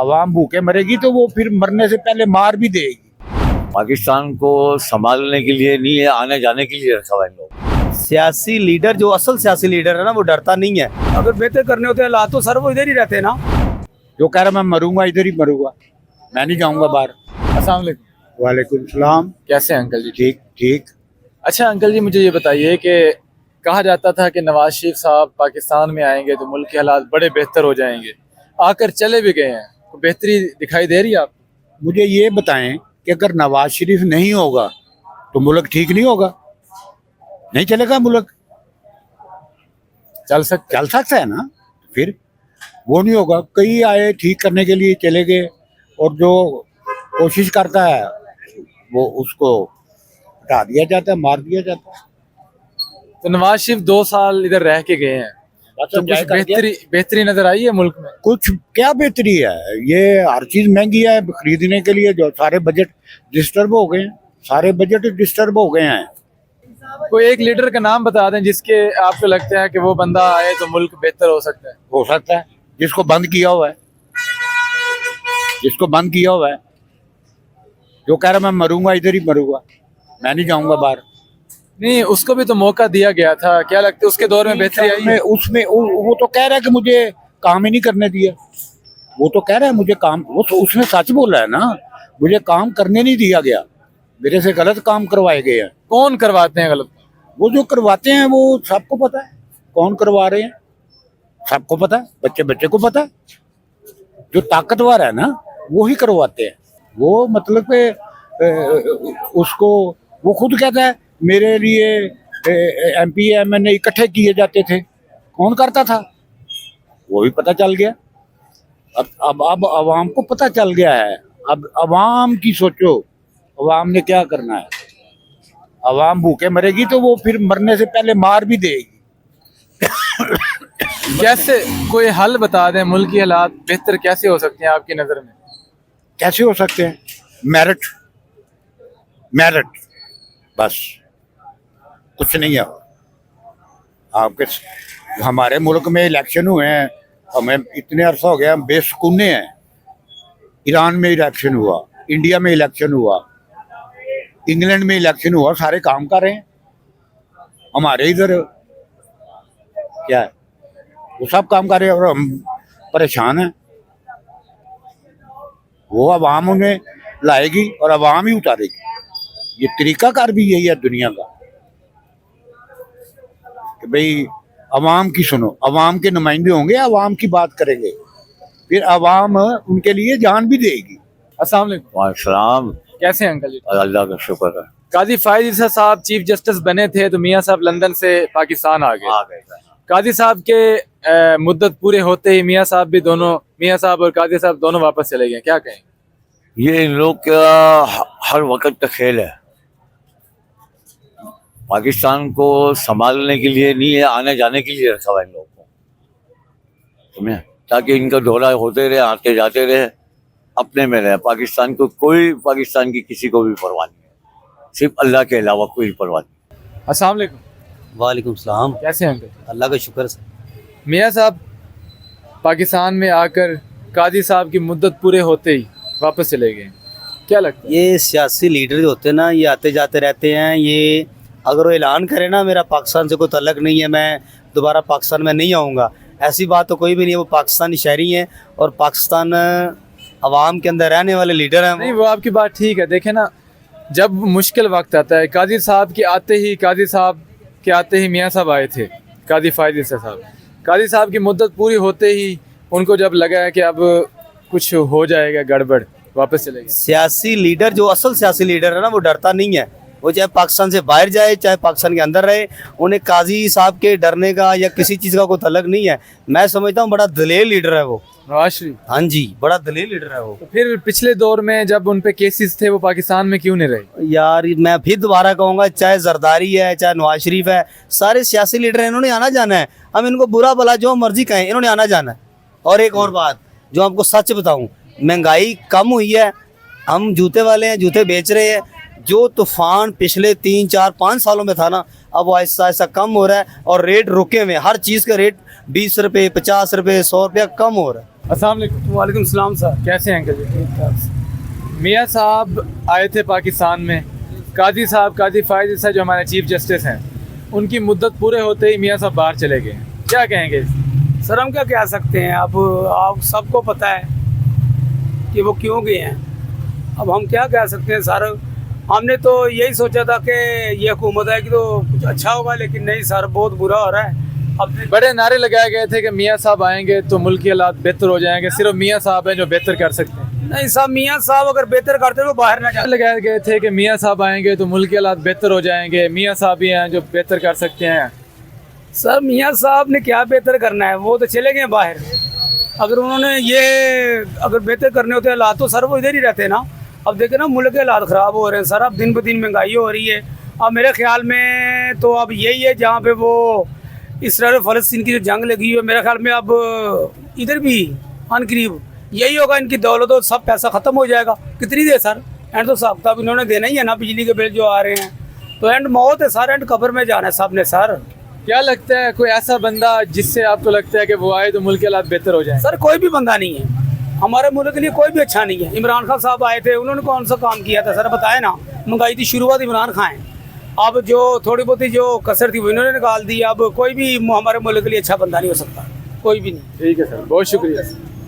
आवाम भूखे मरेगी तो वो फिर मरने से पहले मार भी देगी। पाकिस्तान को संभालने के लिए नहीं है, आने जाने के लिए रखा हुआ है इन लोग। सियासी लीडर जो असल सियासी लीडर है ना, वो डरता नहीं है। अगर बेहतर करने होते हालात तो सर वो इधर ही रहते ना। जो कह रहा मैं मरूंगा इधर ही मरूंगा, मैं नहीं जाऊंगा बाहर। अस्सलाम वालेकुम। वालेकुम सलाम। कैसे हैं अंकल जी? ठीक ठीक। अच्छा अंकल जी, मुझे ये बताइए कि कहा जाता था कि नवाज शरीफ साहब पाकिस्तान में आएंगे तो मुल्क के हालात बड़े बेहतर हो जाएंगे, आकर चले भी गए हैं, तो बेहतरी दिखाई दे रही है आपको? मुझे ये बताएं कि अगर नवाज शरीफ नहीं होगा तो मुल्क ठीक नहीं होगा, नहीं चलेगा मुल्क। चल सकता है ना, फिर वो नहीं होगा। कई आए ठीक करने के लिए चले गए, और जो कोशिश करता है वो उसको हटा दिया जाता है, मार दिया जाता है। तो नवाज शरीफ 2 साल इधर रह के गए हैं, तो कुछ बेहतरी नजर आई है मुल्क में? कुछ क्या बेहतरी है, ये हर चीज महंगी है खरीदने के लिए। जो सारे बजट डिस्टर्ब हो गए हैं, सारे बजट डिस्टर्ब हो गए हैं। कोई एक लीडर का नाम बता दें जिसके आपको लगता है कि वो बंदा आए तो मुल्क बेहतर हो सकता है। हो सकता है जिसको बंद किया हुआ है, जिसको बंद किया हुआ है। जो कह रहा मैं मरूंगा इधर ही मरूंगा, मैं नहीं जाऊंगा बाहर। नहीं, उसको भी तो मौका दिया गया था, क्या लगता है उसके दौर में बेहतरी आई है? उसमें वो तो कह रहा है कि मुझे काम ही नहीं करने दिया। वो तो कह रहा है मुझे काम, वो तो उसने सच बोला है ना, मुझे काम करने नहीं दिया गया, मेरे से गलत काम करवाए गए हैं। कौन करवाते हैं गलत? वो जो करवाते हैं वो सबको पता है कौन करवा रहे हैं, सबको पता है, बच्चे बच्चे को पता है। जो ताकतवर है ना वो ही करवाते हैं। वो मतलब कि उसको वो खुद कहता है मेरे लिए MP MNA इकट्ठे किए जाते थे, कौन करता था वो भी पता चल गया। अब अवाम को पता चल गया है। अब अवाम की सोचो, अवाम ने क्या करना है। अवाम भूखे मरेगी तो वो फिर मरने से पहले मार भी देगी। कैसे कोई हल बता दें, मुल्क की हालात बेहतर कैसे हो सकते हैं आपकी नज़र में? कैसे हो सकते हैं? मेरिट बस, कुछ नहीं है। आपके हमारे मुल्क में इलेक्शन हुए हैं, हमें इतने अरसा हो गया, हम बेसुकूने हैं। ईरान में इलेक्शन हुआ, इंडिया में इलेक्शन हुआ, इंग्लैंड में इलेक्शन हुआ, सारे काम कर रहे हैं। हमारे इधर क्या है, वो सब काम कर रहे हैं और हम परेशान हैं। वो अवाम उन्हें लाएगी और अवाम ही उतारेगी। ये तरीकाकार भी यही है दुनिया का कि भाई अवाम की सुनो, अवाम के नुमाइंदे होंगे, अवाम की बात करेंगे, फिर अवाम उनके लिए जान भी देगी। अस्सलाम वालेकुम। वालेकुम। कैसे हैं अंकल जी? अल्लाह का शुक्र है। काजी फायद ईसा साहब चीफ जस्टिस बने थे तो मियाँ साहब लंदन से पाकिस्तान आ गए। काजी साहब के मुद्दत पूरे होते ही मियाँ साहब भी दोनों, मियाँ साहब और काजी साहब दोनों वापस चले गए, क्या कहें? ये इन लोग का हर वक्त का खेल है। पाकिस्तान को संभालने के लिए नहीं है, आने जाने के लिए रखा हुआ है इन लोगों को, समझे, ताकि इनका दौरा होते रहे, आते जाते रहे, अपने में रहे। पाकिस्तान को कोई, पाकिस्तान की किसी को भी परवाह नहीं है, सिर्फ अल्लाह के अलावा कोई परवाह नहीं। अस्सलाम वालेकुम। वालेकुम सलाम। कैसे हैं अंकल? अल्लाह का शुक्र से। मियाँ साहब पाकिस्तान में आकर काजी साहब की मुद्दत पूरे होते ही वापस चले गए, क्या लगता है? ये सियासी लीडर जो होते हैं ना, ये आते जाते रहते हैं। ये अगर वो ऐलान करे ना मेरा पाकिस्तान से कोई तल्लक नहीं है, मैं दोबारा पाकिस्तान में नहीं आऊँगा, ऐसी बात तो कोई भी नहीं है। वो पाकिस्तानी शहरी हैं और पाकिस्तान अवाम के अंदर रहने वाले लीडर हैं। नहीं, वो आपकी बात ठीक है। देखे ना, जब मुश्किल वक्त आता है, काजी साहब के आते ही मियाँ साहब आए थे, काजी फायद ईसा साहब। काजी साहब की मुद्दत पूरी होते ही उनको जब लगा है कि अब कुछ हो जाएगा गड़बड़, वापस चले गए। सियासी लीडर जो असल सियासी लीडर है ना, वो डरता नहीं है। वो चाहे पाकिस्तान से बाहर जाए चाहे पाकिस्तान के अंदर रहे, उन्हें काजी साहब के डरने का या किसी चीज़ का कोई तलक नहीं है। मैं समझता हूँ बड़ा दलेर लीडर है वो, नवाज शरीफ। हाँ जी, बड़ा दलेर लीडर है वो। तो फिर पिछले दौर में जब उन पे केसेस थे, वो पाकिस्तान में क्यों नहीं रहे? यार मैं फिर दोबारा कहूँगा, चाहे जरदारी है चाहे नवाज शरीफ है, सारे सियासी लीडर हैं, इन्होंने आना जाना है। हम इनको बुरा भला जो मर्जी कहें, इन्होंने आना जाना है। और एक और बात जो आपको सच बताऊँ, महंगाई कम हुई है, हम जूते वाले हैं, जूते बेच रहे हैं। जो तूफान पिछले 3, 4, 5 सालों में था ना, अब वो आहिस्ता आहिस्ता कम हो रहा है और रेट रुके हुए हैं। हर चीज़ का रेट 20 रुपये, 50 रुपये, 100 रुपया कम हो रहा है। अस्सलाम वालेकुम। वालेकुम सलाम सर। कैसे हैं अंकल जी? मियाँ साहब आए थे पाकिस्तान में, काजी साहब, काजी फायद ईसा जो हमारे चीफ जस्टिस हैं, उनकी मुद्दत पूरे होते ही मियाँ साहब बाहर चले गए। क्या कहेंगे? सर हम क्या कह सकते हैं, अब आप सबको पता है कि वो क्यों गए हैं। अब हम क्या कह सकते हैं सर, हमने तो यही सोचा था कि ये हुकूमत आएगी तो कुछ अच्छा होगा, लेकिन नहीं सर, बहुत बुरा हो रहा है। अब बड़े नारे लगाए गए थे कि मियाँ साहब आएंगे तो मुल्क के हालात बेहतर हो जाएंगे, सिर्फ मियाँ साहब हैं जो बेहतर कर सकते हैं। नहीं साहब, मियाँ साहब अगर बेहतर करते तो बाहर ना जाते। लगाए गए थे कि मियाँ साहब आएंगे तो मुल्क के हालात बेहतर हो जाएंगे, मियाँ साहब ही हैं जो बेहतर कर सकते हैं। सर मियाँ साहब ने क्या बेहतर करना है, वो तो चले गए बाहर। अगर उन्होंने ये अगर बेहतर करने होते हालात तो सर वो इधर ही रहते ना। अब देखे ना, मुल्क के हालात ख़राब हो रहे हैं सर, अब दिन ब दिन महंगाई हो रही है। अब मेरे ख्याल में तो अब यही है जहाँ पे वो इसराइल और फ़लस्तीन की जो जंग लगी हुई है, मेरे ख्याल में अब इधर भी अनकरीब यही होगा, इनकी दौलत तो सब पैसा ख़त्म हो जाएगा। कितनी देर सर, एंड तो साहब तब इन्होंने देना ही है ना, बिजली के बिल जो आ रहे हैं, तो एंड मौत है सर, एंड कब्र में जाना है सब ने सर। क्या लगता है कोई ऐसा बंदा जिससे आपको लगता है कि वो आए तो मुल्क के हालात बेहतर हो जाए? सर कोई भी बंदा नहीं है हमारे मुल्क के लिए, कोई भी अच्छा नहीं है। इमरान खान साहब आए थे, उन्होंने कौन सा काम किया था सर, बताए ना। महंगाई की शुरुआत इमरान खान है, अब जो थोड़ी बहुत जो कसर थी वो इन्होंने निकाल दी। अब कोई भी हमारे मुल्क के लिए अच्छा बंदा नहीं हो सकता, कोई भी नहीं। ठीक है सर, बहुत शुक्रिया।